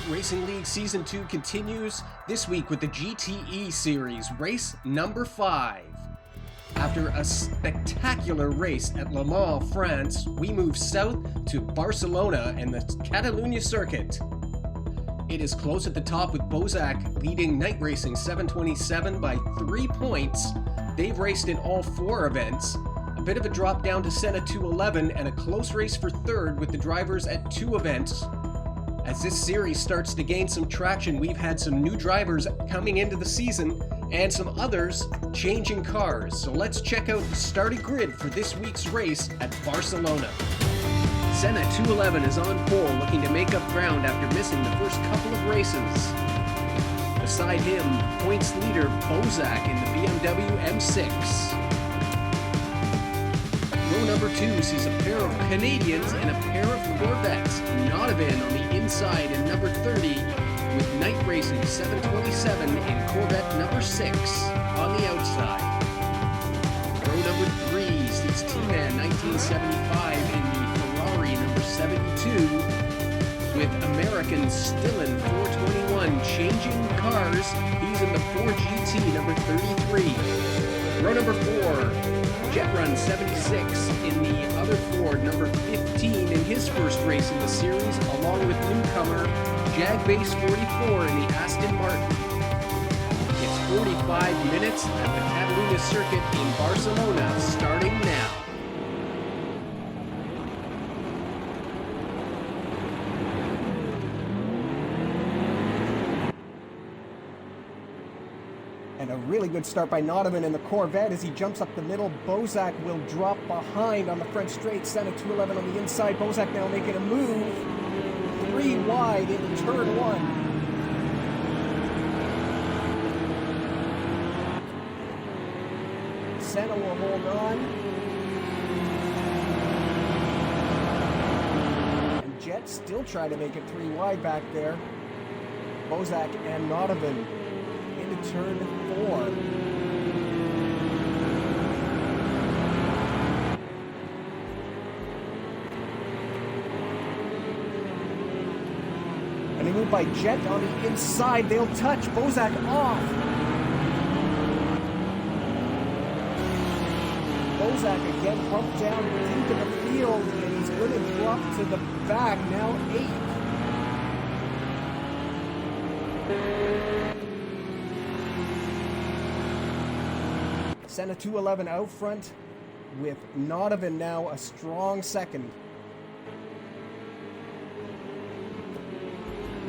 Racing League Season 2 continues this week with the GTE Series, race number 5. After a spectacular race at Le Mans, France, we move south to Barcelona and the Catalunya circuit. It is close at the top with Bozak leading Night Racing 727 by 3 points. They've raced in all 4 events. A bit of a drop down to Senna 211 and a close race for third with the drivers at 2 events. As this series starts to gain some traction, we've had some new drivers coming into the season and some others changing cars. So let's check out the starting grid for this week's race at Barcelona. Senna 211 is on pole, looking to make up ground after missing the first couple of races. Beside him, points leader Bozak in the BMW M6. Row number 2 sees a pair of Canadians and a pair of Corvettes. Notovin on the inside in number 30 with Night Racing 727 in Corvette number 6 on the outside. Row number 3 sees T-Man 1975 in the Ferrari number 72 with American Stillen 421 changing cars. He's in the 4GT number 33. Row number 4. Jet Run 76 in the other Ford, number 15 in his first race in the series, along with newcomer Jag Base 44 in the Aston Martin. It's 45 minutes at the Catalunya circuit in Barcelona, starting now. And a really good start by Notovin in the Corvette as he jumps up the middle. Bozak will drop behind on the front straight. Senna 211 on the inside. Bozak now making a move. 3 wide into turn 1. Senna will hold on. And Jet still trying to make it 3 wide back there. Bozak and Notovin into turn 4. And they move by Jet on the inside. They'll touch. Bozak off. Bozak again bumped down deep in the field, and he's going to drop to the back. Now 8th. Senna 211 out front with Notovin now a strong second.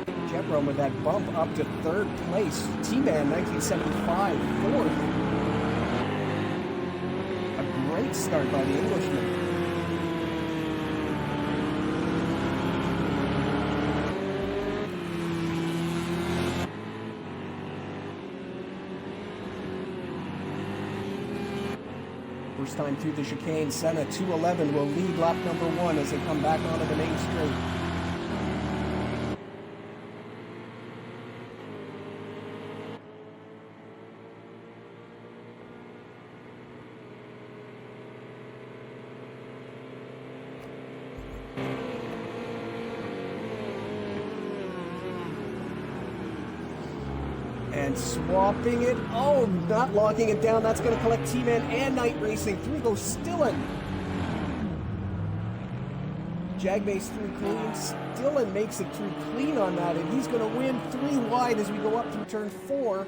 Jetron with that bump up to 3rd place. T-Man 1975 4th. A great start by the Englishman. First time through the chicane, Senna 211 will lead lap number 1 as they come back onto the main straight. And swapping it. Oh, not locking it down. That's going to collect T-Man and Night Racing. 3 goes Stillen. Jagbase through clean. Stillen makes it through clean on that, and he's going to win 3 wide as we go up through turn 4.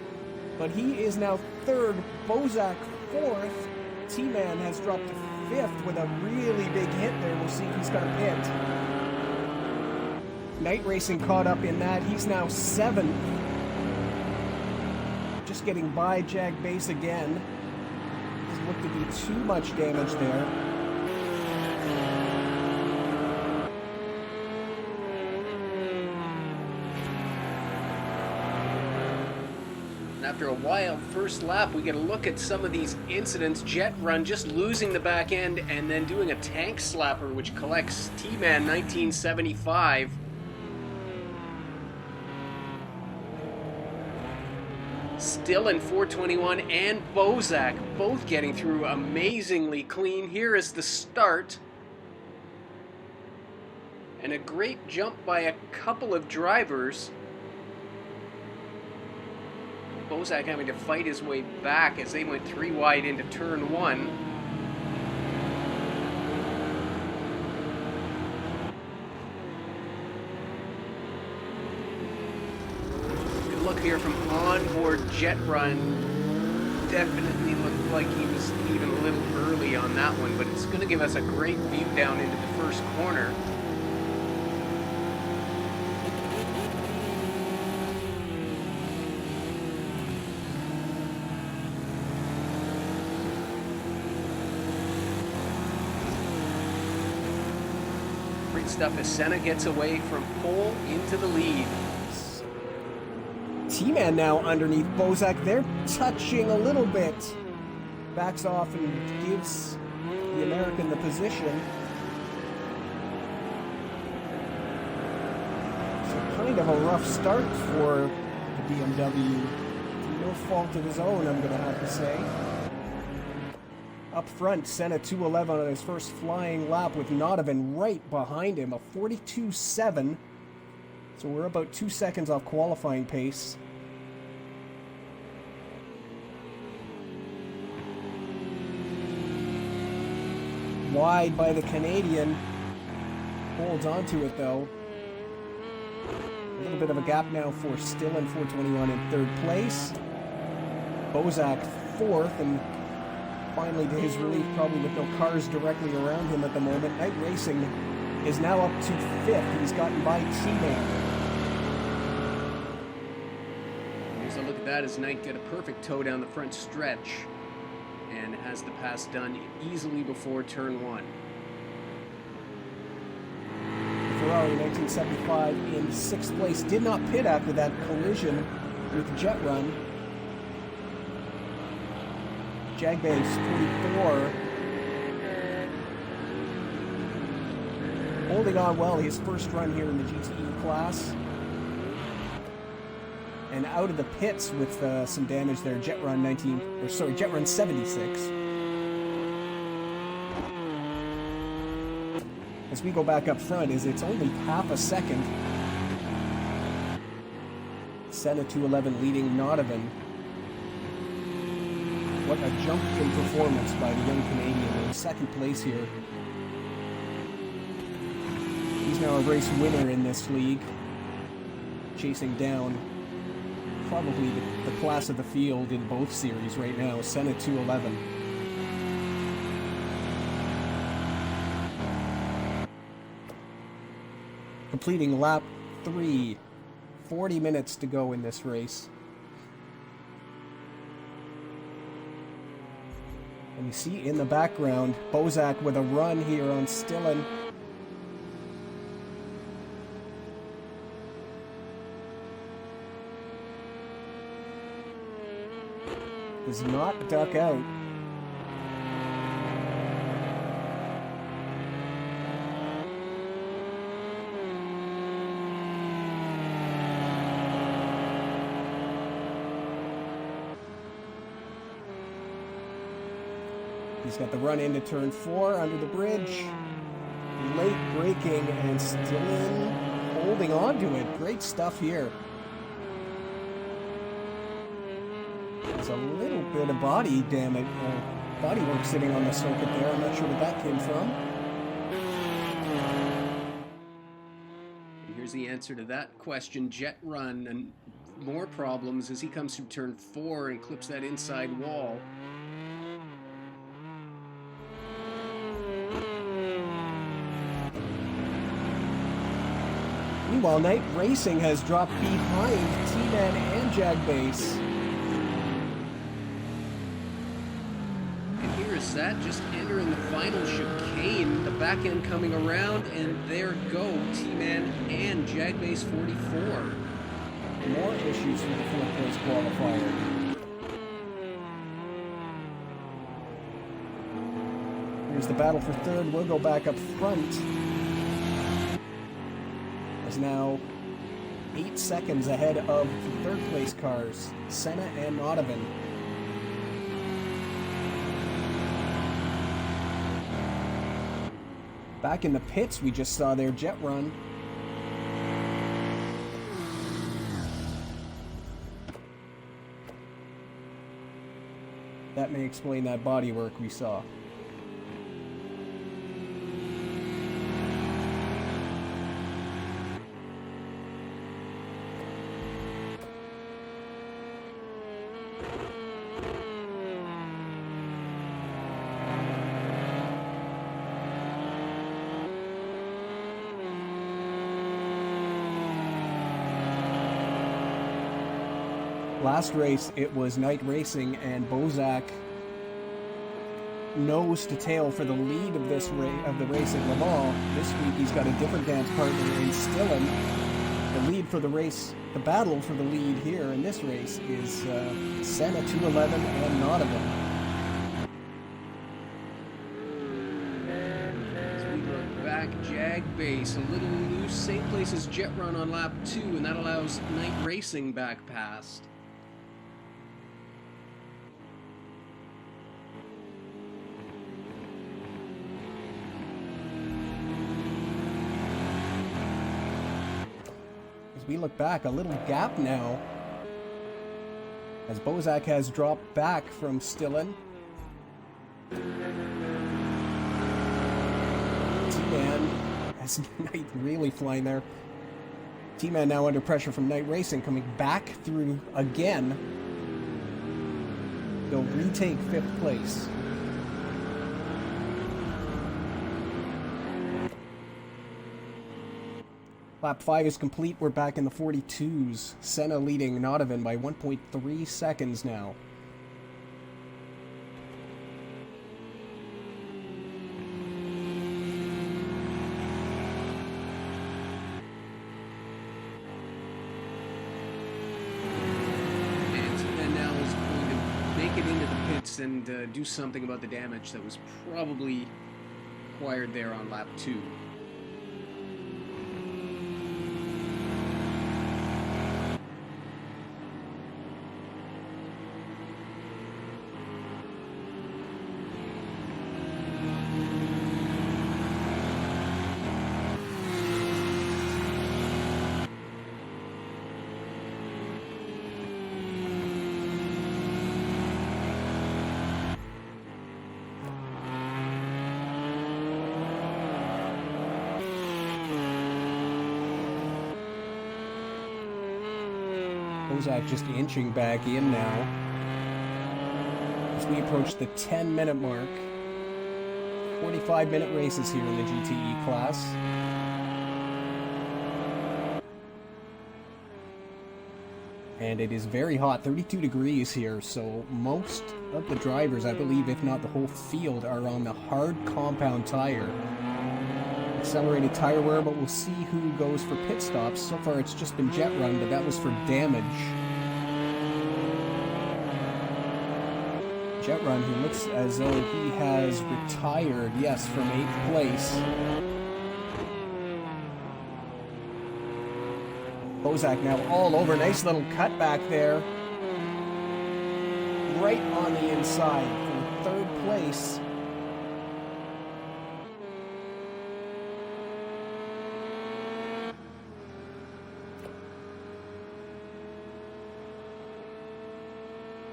But he is now 3rd. Bozak 4th. T-Man has dropped to 5th with a really big hit there. We'll see if he's got a pit. Night Racing caught up in that. He's now 7th. Just getting by Jag Base again. Doesn't look to be too much damage there. after a wild first lap, we get a look at some of these incidents. Jet Run just losing the back end and then doing a tank slapper, which collects T-Man 1975. Still in 421 and Bozak both getting through amazingly clean. Here is the start. And a great jump by a couple of drivers. Bozak having to fight his way back as they went 3 wide into turn 1. Good look here from onboard Jet Run. Definitely looked like he was even a little early on that one, but it's going to give us a great view down into the first corner. Great stuff as Senna gets away from pole into the lead. T-Man now underneath Bozak. They're touching a little bit. Backs off and gives the American the position. So kind of a rough start for the BMW. No fault of his own, I'm going to have to say. Up front, Senna 2:11 on his first flying lap with Nodovan right behind him, a 42.7. So we're about 2 seconds off qualifying pace. Wide by the Canadian. Holds onto it though. A little bit of a gap now for Still in 421 in third place. Bozak fourth, and finally, to his relief, probably with no cars directly around him at the moment, Knight Racing is now up to fifth. He's gotten by T-Man. Here's a look at that as Knight get a perfect toe down the front stretch and has the pass done easily before turn 1. Ferrari 1975 in sixth place did not pit after that collision with Jet Run. Jagbase 44 holding on well, his first run here in the GTE class. And out of the pits with some damage there, Jet Run 76. As we go back up front, it's only half a second. Senna 2:11 leading Nodovan. What a jump in performance by the young Canadian in second place here. He's now a race winner in this league, chasing down probably the class of the field in both series right now, Senna 2:11. Completing lap 3, 40 minutes to go in this race. And you see in the background, Bozak with a run here on Stillen. Does not duck out. He's got the run into turn 4 under the bridge. Late braking and Stillen holding on to it. Great stuff here. There's a little bit of body damage, body work sitting on the circuit there. I'm not sure what that came from. And here's the answer to that question. Jet Run and more problems as he comes through turn 4 and clips that inside wall. Meanwhile, Knight Racing has dropped behind T-Man and Jagbase. And here is that just entering the final chicane, the back end coming around, and there go T-Man and Jagbase 44. More issues from the fourth place qualifier. Here's the battle for third. We'll go back up front. There's now 8 seconds ahead of the third place cars, Senna and Nodovan. Back in the pits, we just saw their jet run. That may explain that bodywork we saw. Last race, it was Knight Racing, and Bozak nose to tail for the lead of this of the race at Le Mans. This week, he's got a different dance partner in Stillen. The lead for the race, the battle for the lead here in this race is Senna 211 and Nodovan. As we look back, Jag Base, a little loose, same place as Jet Run on lap 2, and that allows Knight Racing back past. We look back, a little gap now, as Bozak has dropped back from Stillen. T-Man has Knight really flying there. T-Man now under pressure from Knight Racing, coming back through again. They'll retake 5th place. Lap 5 is complete. We're back in the 42s. Senna leading Nodovan by 1.3 seconds now. And now is going to make it into the pits and do something about the damage that was probably acquired there on lap 2. Bozak just inching back in now as we approach the 10-minute mark. 45-minute races here in the GTE class. And it is very hot, 32 degrees here, so most of the drivers, I believe, if not the whole field, are on the hard compound tire. Accelerated tire wear, but we'll see who goes for pit stops. So far it's just been Jet Run, but that was for damage. Jet Run, who looks as though he has retired, yes, from 8th place. Bozak now all over, nice little cut back there. Right on the inside for 3rd place.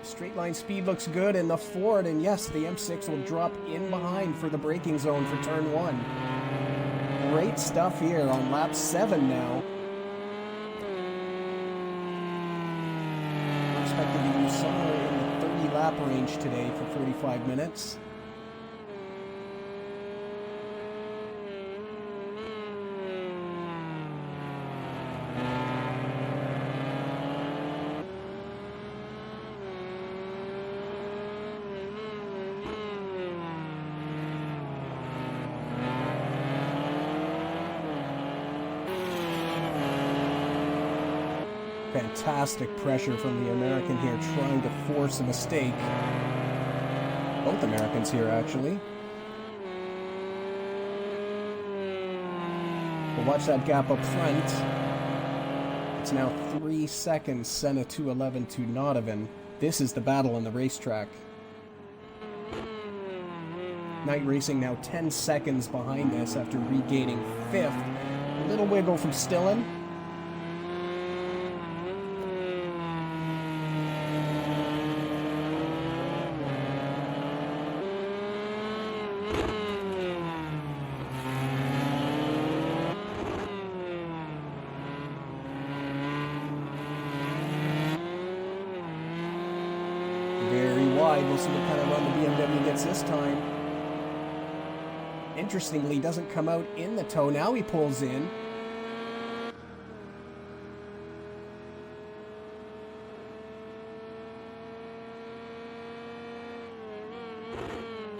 Straight line speed looks good in the Ford, and yes, the M6 will drop in behind for the braking zone for turn 1. Great stuff here on lap 7 now. I'm expected to use somewhere in the 30 lap range today for 45 minutes. Fantastic pressure from the American here, trying to force a mistake. Both Americans here, actually. watch that gap up front. It's now 3 seconds, Senna 2:11 to Nodovan. This is the battle on the racetrack. Knight Racing now 10 seconds behind this after regaining 5th. A little wiggle from Stillen. Very wide. We'll see what kind of run the BMW gets this time. Interestingly, doesn't come out in the toe. Now he pulls in.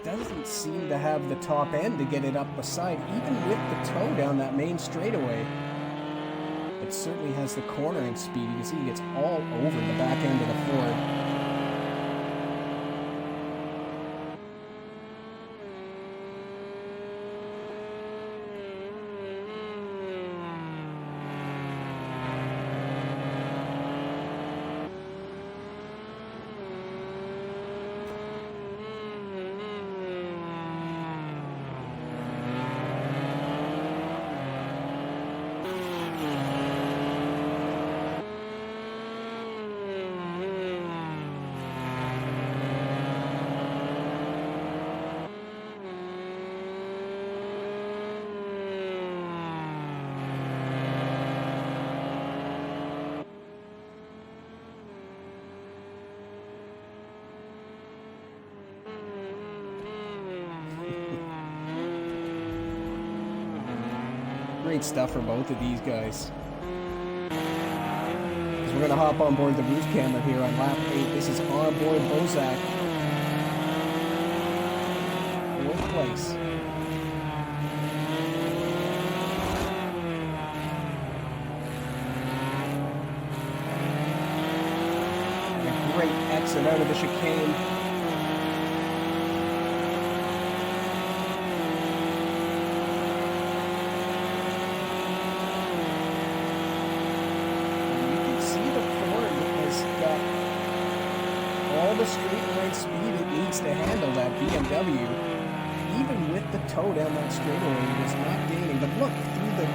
Doesn't seem to have the top end to get it up the side, even with the toe down that main straightaway. But certainly has the cornering speed. You can see he gets all over the back end of the Ford. Great stuff for both of these guys. Because we're going to hop on board the roof camera here on lap 8. This is onboard Bozak. 4th place. And a great exit out of the chicane. All the straight line speed it needs to handle that BMW. Even with the toe down that straightaway, it is not gaining. But look, through the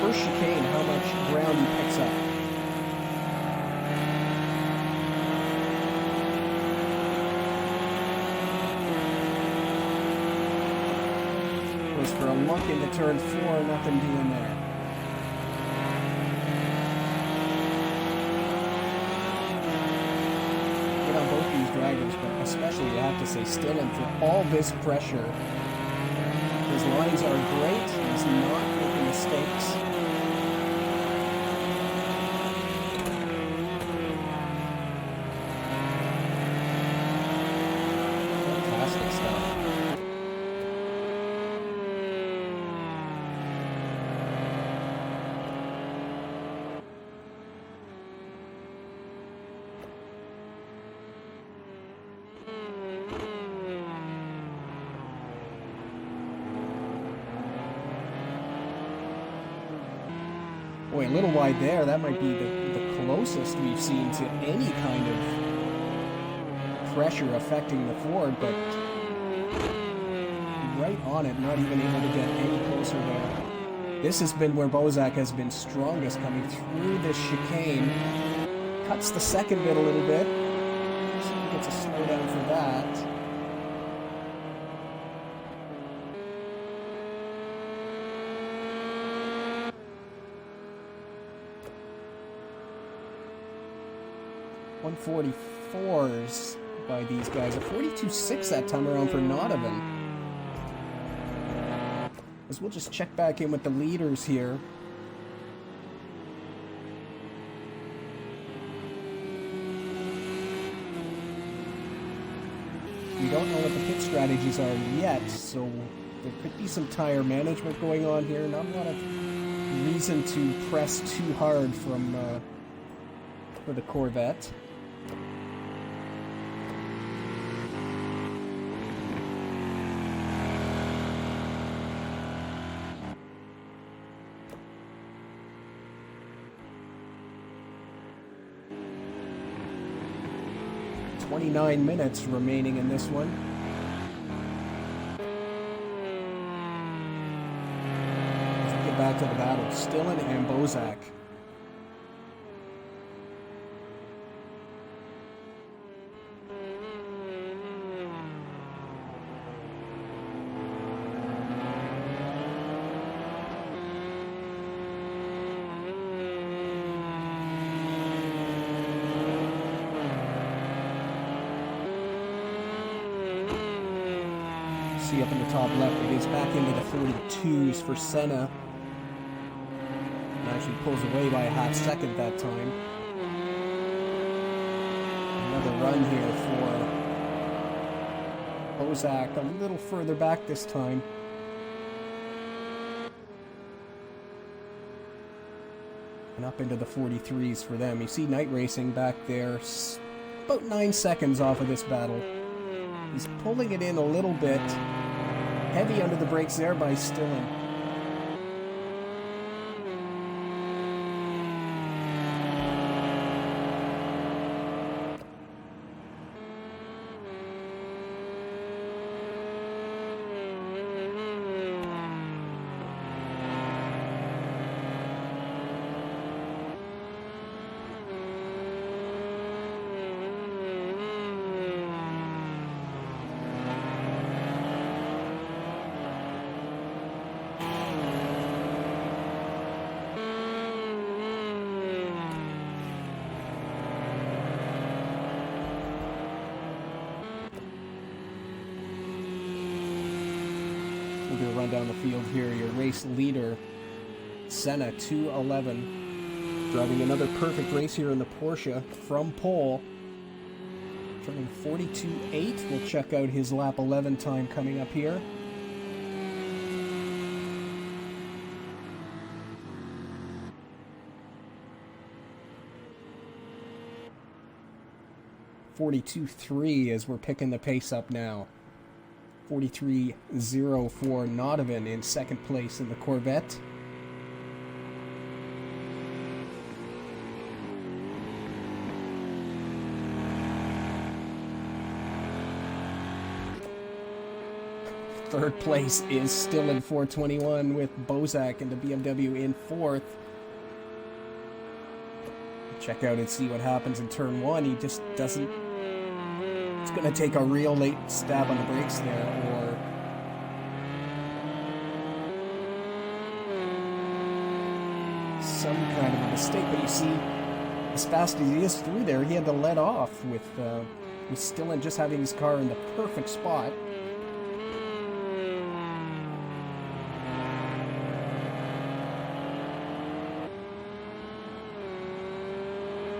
first chicane, how much ground he picks up. Goes for a look into turn 4, nothing doing there. Both these drivers, but especially you have to say Stillen for all this pressure. His lines are great. He's not making mistakes. Fantastic stuff. Boy, a little wide there. That might be the closest we've seen to any kind of pressure affecting the Ford, but right on it, not even able to get any closer there. This has been where Bozak has been strongest, coming through this chicane. Cuts the second bit a little bit. So he gets a slowdown for that. .144s by these guys. A 42.6 that time around for Nodovan. As we'll just check back in with the leaders here. We don't know what the pit strategies are yet, so there could be some tire management going on here. Not a lot of reason to press too hard from for the Corvette. 29 minutes remaining in this one. As we get back to the battle, Stillen and Bozak. See up in the top left, it is back into the 42s for Senna. And actually pulls away by a half second that time. Another run here for Bozak, a little further back this time. And up into the 43s for them. You see Night Racing back there, about 9 seconds off of this battle. He's pulling it in a little bit. Heavy under the brakes there by Stillen. We're going to run down the field here. Your race leader, Senna, 2:11. Driving another perfect race here in the Porsche from pole. Turning 42.8. We'll check out his lap 11 time coming up here. .42.3 as we're picking the pace up now. 43.0 for Nodovan in second place in the Corvette. Third place is still in 421 with Bozak and the BMW in fourth. Check out and see what happens in turn one. He just doesn't... It's going to take a real late stab on the brakes there, or some kind of a mistake. But you see, as fast as he is through there, he had to let off with Stillen just having his car in the perfect spot.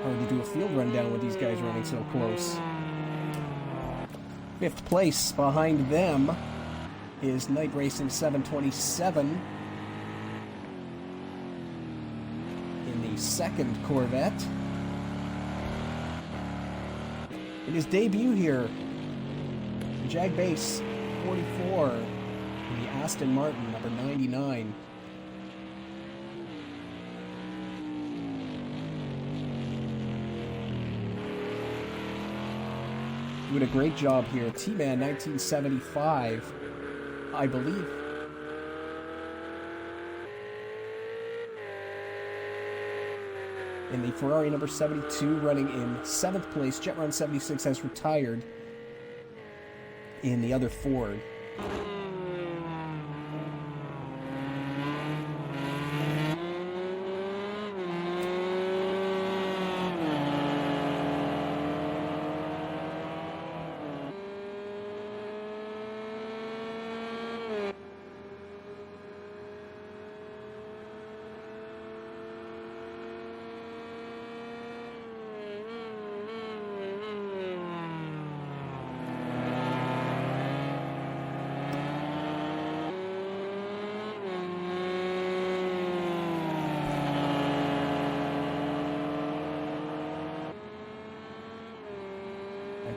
Hard to do a field rundown with these guys running so close. Fifth place behind them is Night Racing 727 in the second Corvette. In his debut here, Jag Base 44 in the Aston Martin, number 99. Doing a great job here. T-Man 1975, I believe. In the Ferrari number 72, running in 7th place. Jet Run 76 has retired in the other Ford.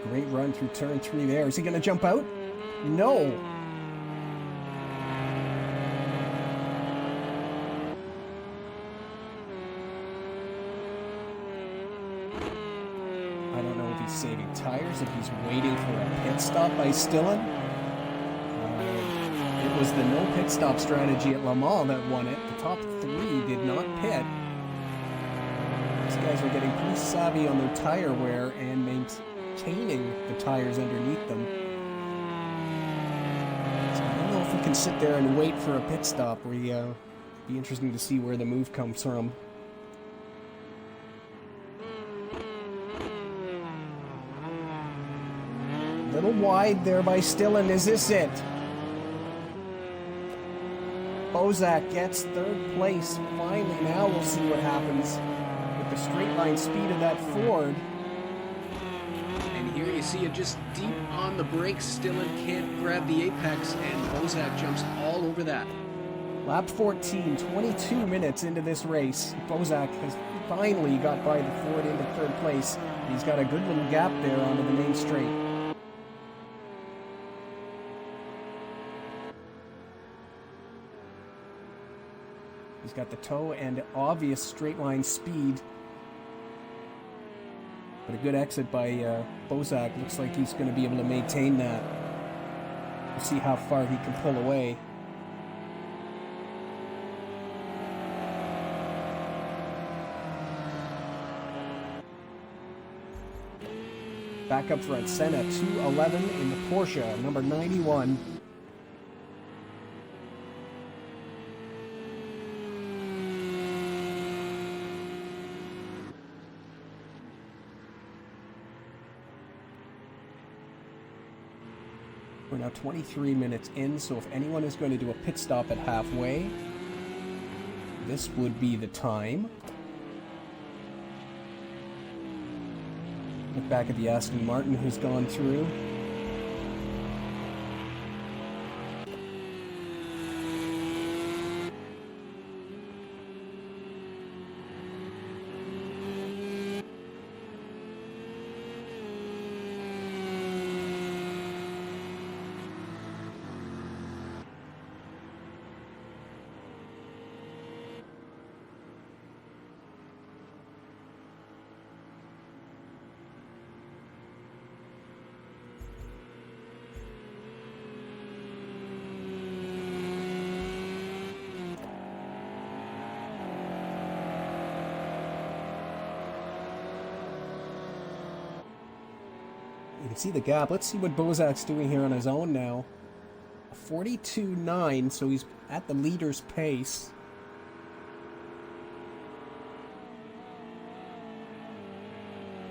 Great run through turn 3 there. Is he going to jump out? No. I don't know if he's saving tires, if he's waiting for a pit stop by Stillen. It was the no pit stop strategy at Le Mans that won it. The top three did not pit. These guys are getting pretty savvy on their tire wear and maintaining the tires underneath them. So I don't know if we can sit there and wait for a pit stop. Be interesting to see where the move comes from. Little wide there by Stillen. Is this it? Bozak gets third place. Finally, now we'll see what happens with the straight line speed of that Ford. And here you see it just deep on the brakes. Stillen can't grab the apex, and Bozak jumps all over that. Lap 14, 22 minutes into this race. Bozak has finally got by the Ford into third place. He's got a good little gap there onto the main straight. He's got the toe and obvious straight line speed. But a good exit by Bozak. Looks like he's going to be able to maintain that. We'll see how far he can pull away. Back up front, Senna, 211 in the Porsche, number 91. We're now 23 minutes in, so if anyone is going to do a pit stop at halfway, this would be the time. Look back at the Aston Martin who's gone through. You can see the gap. Let's see what Bozak's doing here on his own now. 42.9, so he's at the leader's pace.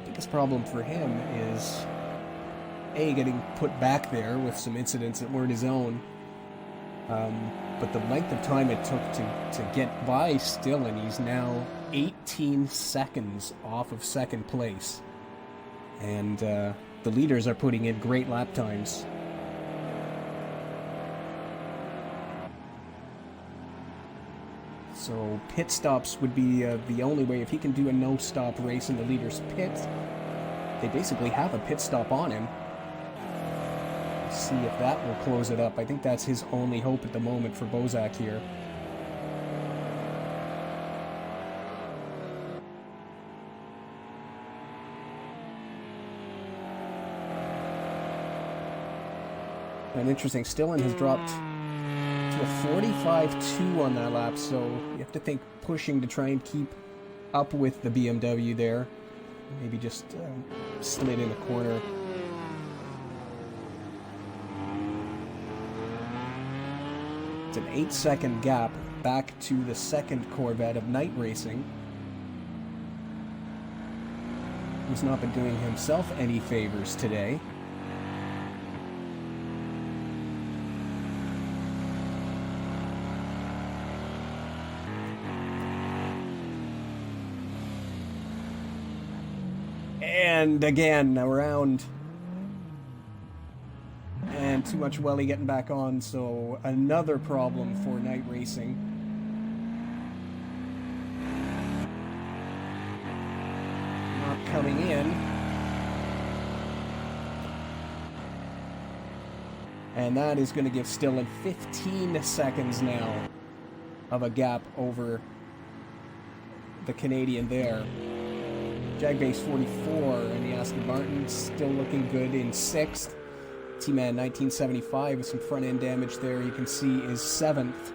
The biggest problem for him is A, getting put back there with some incidents that weren't his own. But the length of time it took to get by Stillen, he's now 18 seconds off of second place. And the leaders are putting in great lap times. So pit stops would be the only way. If he can do a no-stop race in the leader's pit, they basically have a pit stop on him. Let's see if that will close it up. I think that's his only hope at the moment for Bozak here. And interesting, Stillen has dropped to a 45.2 on that lap, so you have to think pushing to try and keep up with the BMW there. Maybe just slid in a corner. It's an 8-second gap back to the second Corvette of Night Racing, who's not been doing himself any favors today. And again, around. And too much welly getting back on, so another problem for Night Racing. Not coming in. And that is going to give Stillen 15 seconds now of a gap over the Canadian there. Jagbase 44 in the Aston Martin, still looking good in 6th. T-Man 1975 with some front end damage there, you can see, is 7th.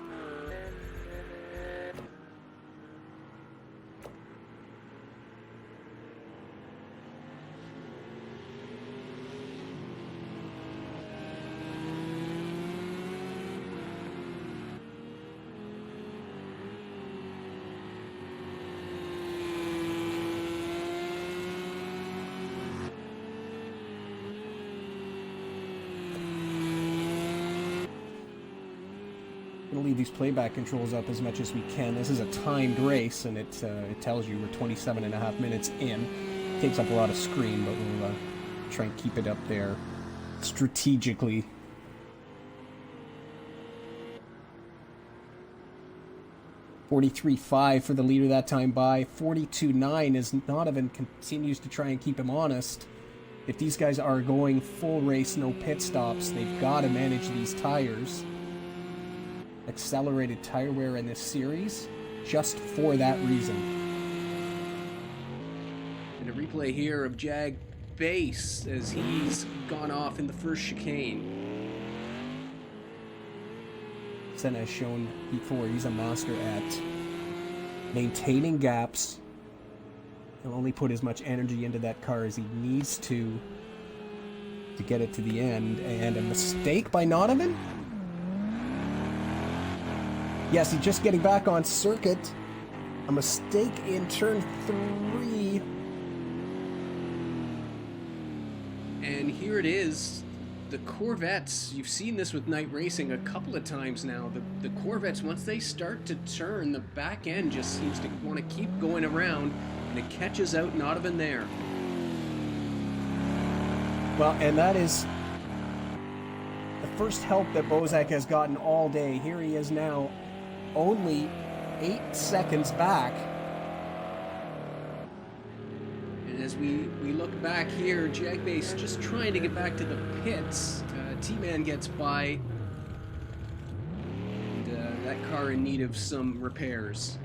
We'll leave these playback controls up as much as we can. This is a timed race, and it tells you we're 27.5 minutes in. It takes up a lot of screen, but we'll try and keep it up there strategically. $43.5 for the leader that time by. $42.9 as Donovan continues to try and keep him honest. If these guys are going full race, no pit stops, they've got to manage these tires. Accelerated tire wear in this series just for that reason. And a replay here of Jag Base as he's gone off in the first chicane. Senna has shown before he's a master at maintaining gaps. He'll only put as much energy into that car as he needs to get it to the end. And a mistake by Donovan? Yes, he's just getting back on circuit. A mistake in turn 3. And here it is. The Corvettes, you've seen this with night racing a couple of times now. The Corvettes, once they start to turn, the back end just seems to want to keep going around, and it catches out Donovan there. Well, and that is the first help that Bozak has gotten all day. Here he is now, only 8 seconds back. And as we look back here, Jagbase just trying to get back to the pits. T-Man gets by. And that car in need of some repairs.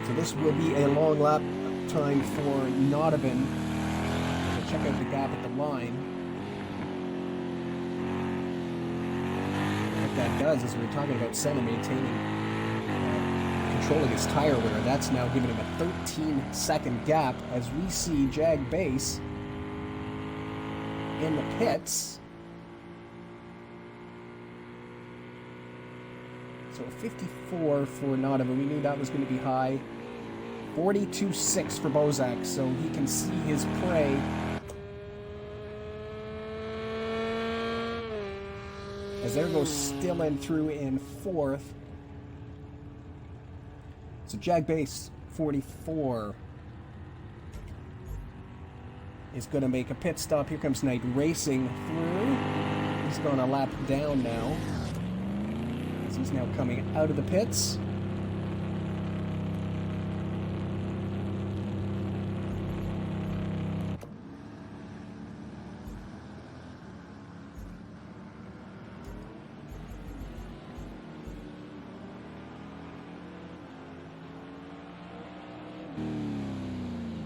So this will be a long lap time for Donovan. We'll check out the gap at the line. What that does is we're talking about Senna maintaining, controlling his tire wear. That's now giving him a 13-second gap as we see Jag Base in the pits. So 54 for Donovan. We knew that was going to be high. 42.6 for Bozak, so he can see his prey. As there goes Stillen through in 4th. So Jag Base 44 is going to make a pit stop. Here comes Knight racing through. He's going a lap down now. He's now coming out of the pits.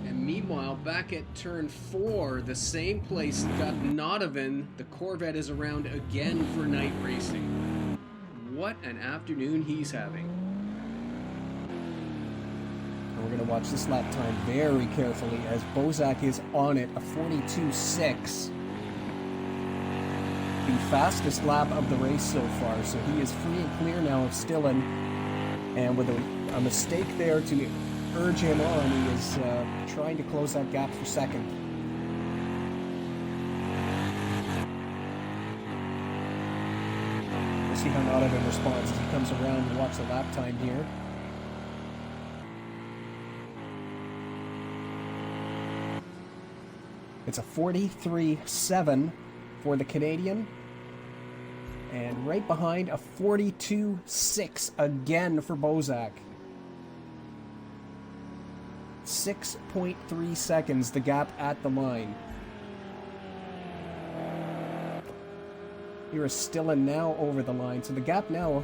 And meanwhile, back at turn 4, the same place got Donovan. The Corvette is around again for night racing. What an afternoon he's having. And we're going to watch this lap time very carefully as Bozak is on it, a 42.6. The fastest lap of the race so far, so he is free and clear now of Stillen. And with a mistake there to urge him on, he is trying to close that gap for second. See how Donovan responds as he comes around to watch the lap time here. It's a 43.7 for the Canadian. And right behind, a 42.6 again for Bozak. 6.3 seconds, the gap at the line. Here is Stillen now over the line. So the gap now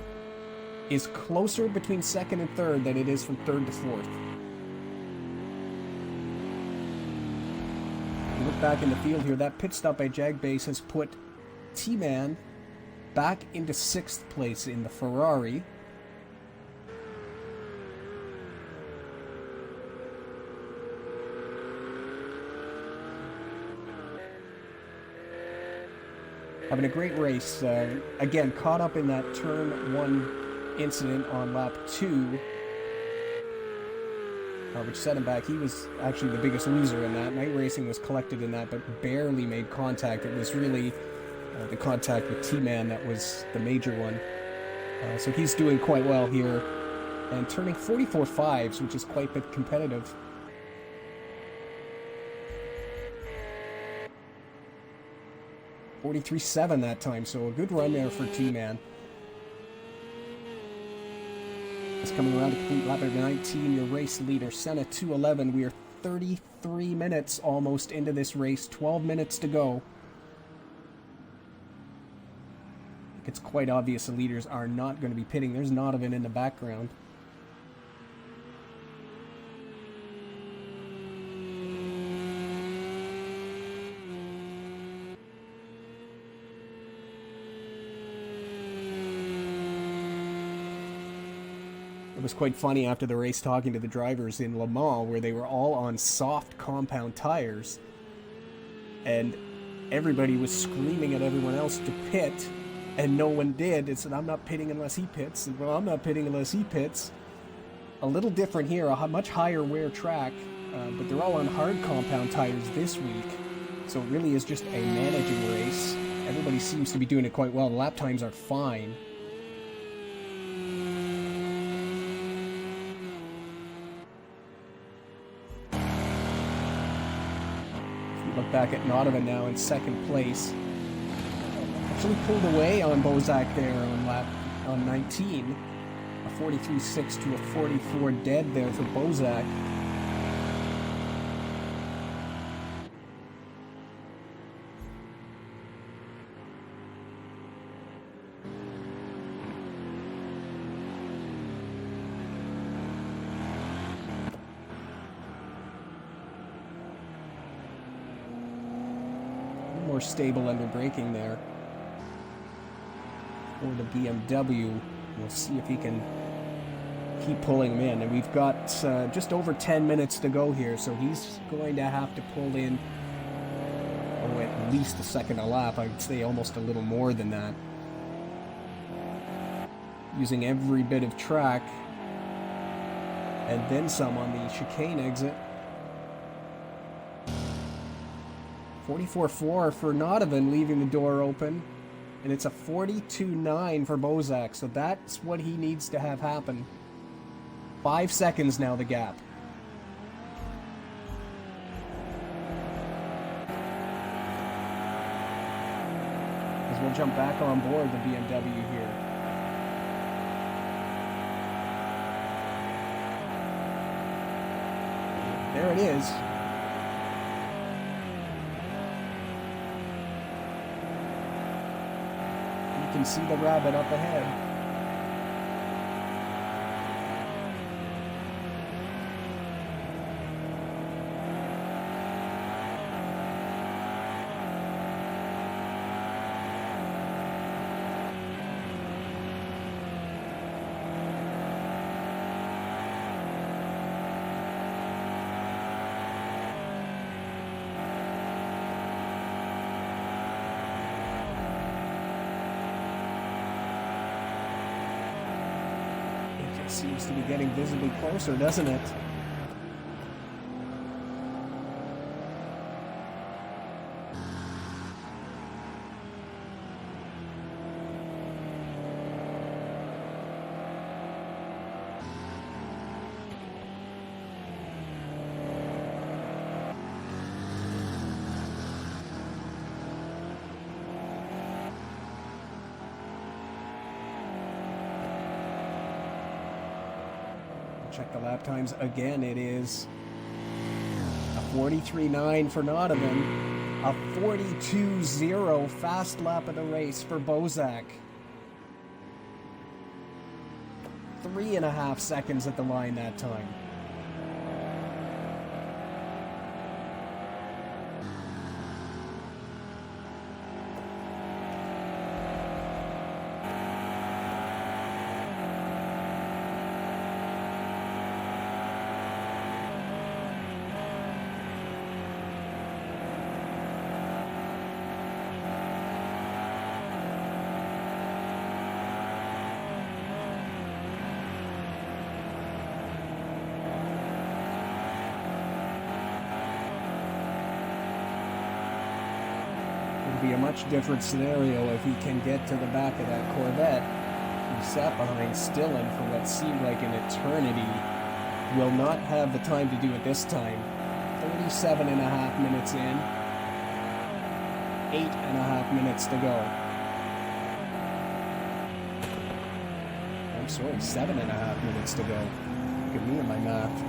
is closer between second and third than it is from third to fourth. You look back in the field here, that pit stop by Jagbase has put T-Man back into 6th place in the Ferrari. Having a great race. Again, caught up in that turn 1 incident on lap 2, which set him back. He was actually the biggest loser in that. Night Racing was collected in that, but barely made contact. It was really the contact with T-Man that was the major one. So he's doing quite well here, and turning 44.5s, which is quite a bit competitive. 43.7 that time, so a good run there for T-Man. It's coming around to complete lap of 19, your race leader, Senna 2:11. We are 33 minutes almost into this race, 12 minutes to go. It's quite obvious the leaders are not going to be pitting. There's Nodovan in the background. It was quite funny after the race talking to the drivers in Le Mans where they were all on soft compound tires and everybody was screaming at everyone else to pit and no one did. It said, I'm not pitting unless he pits. And, well, I'm not pitting unless he pits. A little different here, a much higher wear track, but they're all on hard compound tires this week. So it really is just a managing race. Everybody seems to be doing it quite well. The lap times are fine. Look back at Nodovan now in 2nd place. Actually pulled away on Bozak there on 19. A 43.6 to a 44 dead there for Bozak. More stable under braking there for the BMW. We'll see if he can keep pulling him in. And we've got just over 10 minutes to go here, so he's going to have to pull in at least a second a lap. I'd say almost a little more than that. Using every bit of track and then some on the chicane exit. 44.4 for Nodovan, leaving the door open, and it's a 42.9 for Bozak, so that's what he needs to have happen. 5 seconds now, the gap. As we'll jump back on board the BMW here. There it is. You can see the rabbit up ahead. Seems to be getting visibly closer, doesn't it? Check the lap times again. It is a 43.9 for Nodovan, a 42.0 fast lap of the race for Bozak. 3.5 seconds at the line that time. Be a much different scenario if he can get to the back of that Corvette. He sat behind Stillen for what seemed like an eternity. Will not have the time to do it this time. 37.5 minutes in. 8.5 minutes to go. I'm sorry, 7.5 minutes to go. Look at me and my math.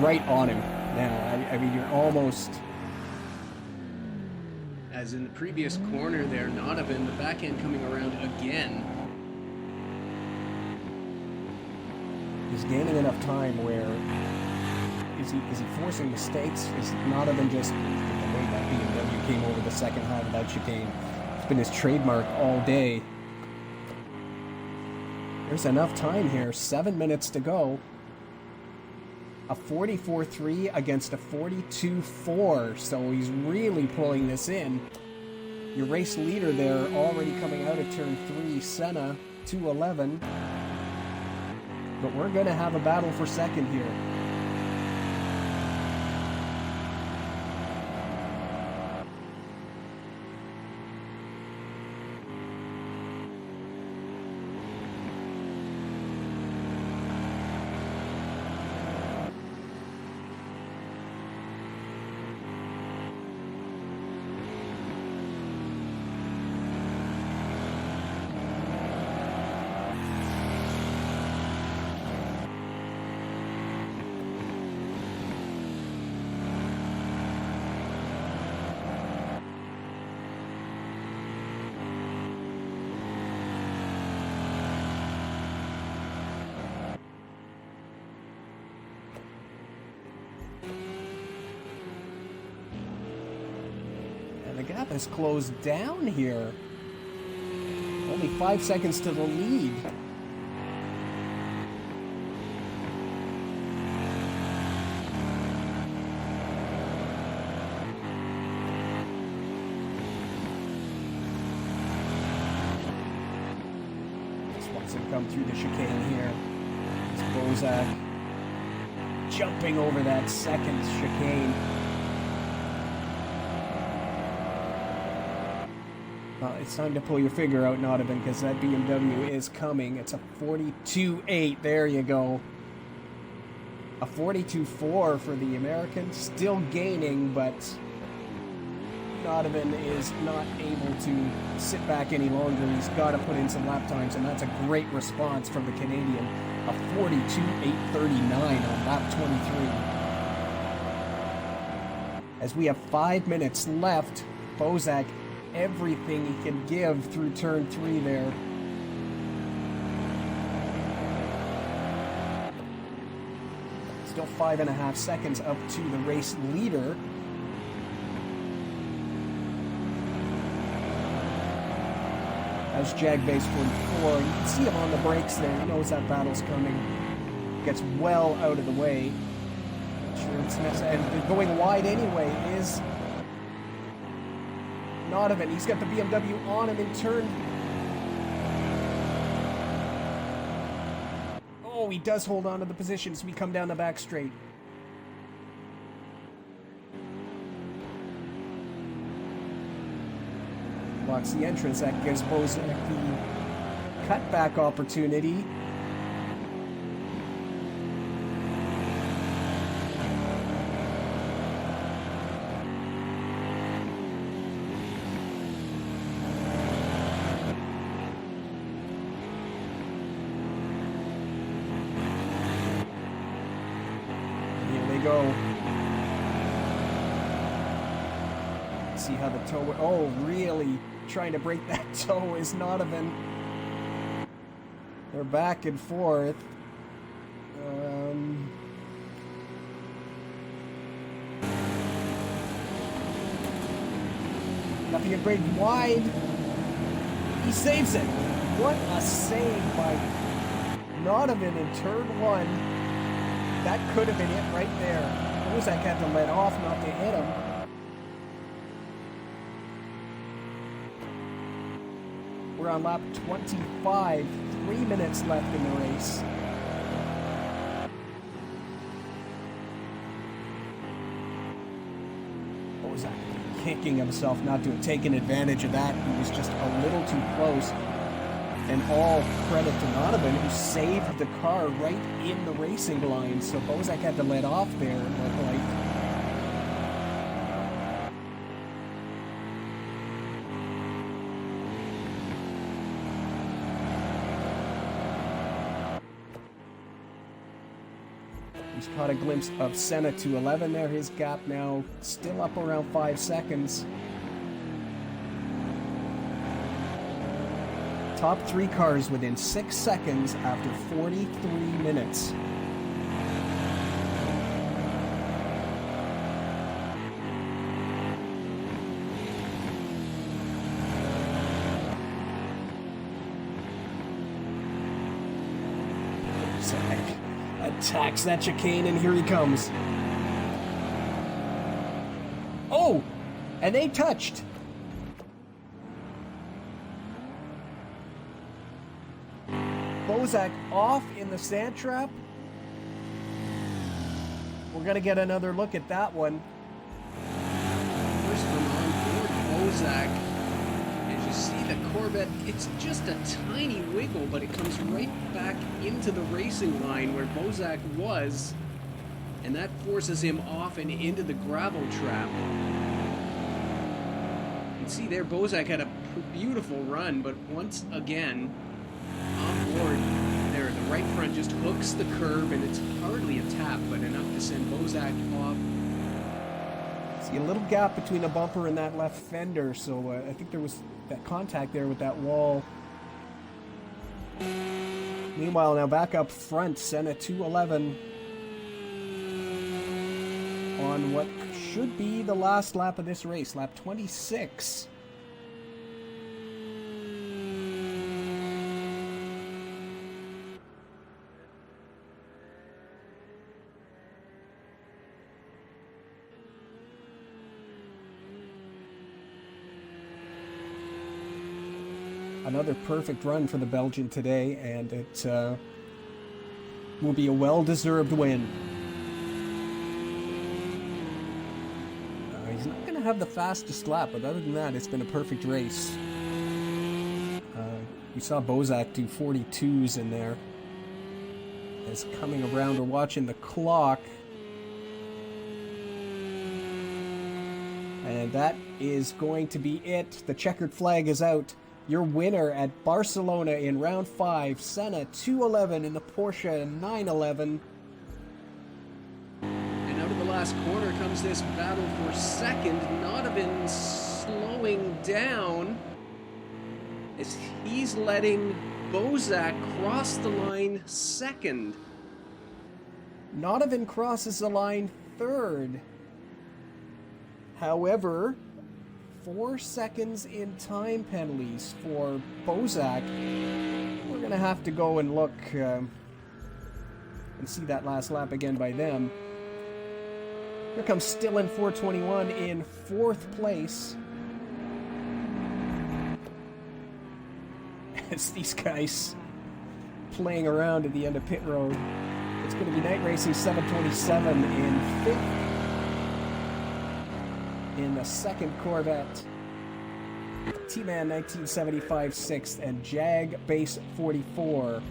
Right on him now. I mean, you're almost... As in the previous corner there, Donovan, the back end coming around again. He's gaining enough time where is he forcing mistakes? Is Donovan just the way that BMW came over the second half of that chicane? It's been his trademark all day. There's enough time here. 7 minutes to go. A 44.3 against a 42.4, so he's really pulling this in. Your race leader there already coming out of turn 3, Senna, 2:11. But we're going to have a battle for second here. The gap has closed down here. Only 5 seconds to the lead. Just wants him to come through the chicane here. It's Bozak jumping over that second chicane. It's time to pull your figure out, Donovan, because that BMW is coming. It's a 42.8. There you go. A 42.4 for the American. Still gaining, but Donovan is not able to sit back any longer. He's got to put in some lap times, and that's a great response from the Canadian. A 42.839 on lap 23. As we have 5 minutes left, Bozak everything he can give through turn 3 there. Still 5.5 seconds up to the race leader. That's Jagbase 44. You can see him on the brakes there. He knows that battle's coming. Gets well out of the way. Sure, it's necessary. And going wide anyway is Donovan. He's got the BMW on him in turn. Oh, he does hold on to the position as we come down the back straight. Blocks the entrance. That gives Bozak the cutback opportunity. Go. See how the toe... Oh, really trying to break that toe is Donovan. They're back and forth. Nothing at break wide. He saves it. What a save by Donovan in turn one. That could have been it right there. Bozak had to let off not to hit him. We're on lap 25. 3 minutes left in the race. Bozak kicking himself not to have taken advantage of that. He was just a little too close. And all credit to Donovan, who saved the car right in the racing line. So Bozak had to let off there, it looked like. He's caught a glimpse of Senna to 11 there. His gap now still up around 5 seconds. Top 3 cars within 6 seconds after 43 minutes. Zach attacks that chicane, and here he comes. Oh! And they touched. Bozak off in the sand trap. We're going to get another look at that one. First one on board Bozak. As you see the Corvette, it's just a tiny wiggle, but it comes right back into the racing line where Bozak was, and that forces him off and into the gravel trap. You can see there Bozak had a beautiful run, but once again, on board there, the right front just hooks the curb, and it's hardly a tap, but enough to send Bozak off. See a little gap between the bumper and that left fender, so I think there was that contact there with that wall. Meanwhile, now back up front, Senna 211 on what should be the last lap of this race, lap 26. Another perfect run for the Belgian today, and it will be a well-deserved win. He's not going to have the fastest lap, but other than that, it's been a perfect race. We saw Bozak do 42s in there. As coming around, we're watching the clock. And that is going to be it. The checkered flag is out. Your winner at Barcelona in round 5, Senna 211 in the Porsche 911. And out of the last corner comes this battle for second. Donovan slowing down as he's letting Bozak cross the line second. Donovan crosses the line third. However, 4 seconds in time penalties for Bozak. We're going to have to go and look and see that last lap again by them. Here comes Stillen 421 in 4th place. As these guys playing around at the end of pit road. It's going to be Night Racing 727 in 5th. In the second Corvette, T-Man 1975 6th, and Jag Base 44.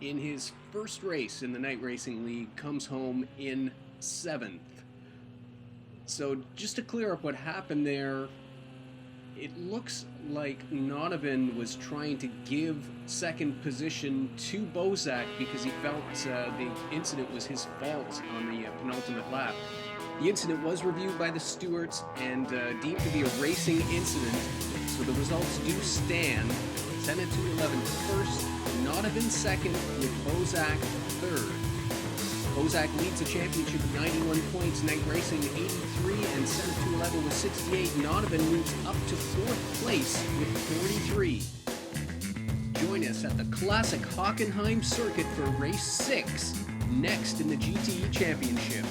In his first race in the Night Racing League, comes home in 7th. So just to clear up what happened there, it looks like Donovan was trying to give second position to Bozak because he felt the incident was his fault on the penultimate lap. The incident was reviewed by the stewards and deemed to be a racing incident, so the results do stand. Senna 211 first, Nodovan second, with Bozak third. Bozak leads the championship with 91 points, Night Racing 83, and Senna 211 with 68. Nodovan moves up to 4th place with 43. Join us at the classic Hockenheim circuit for race 6, next in the GTE Championship.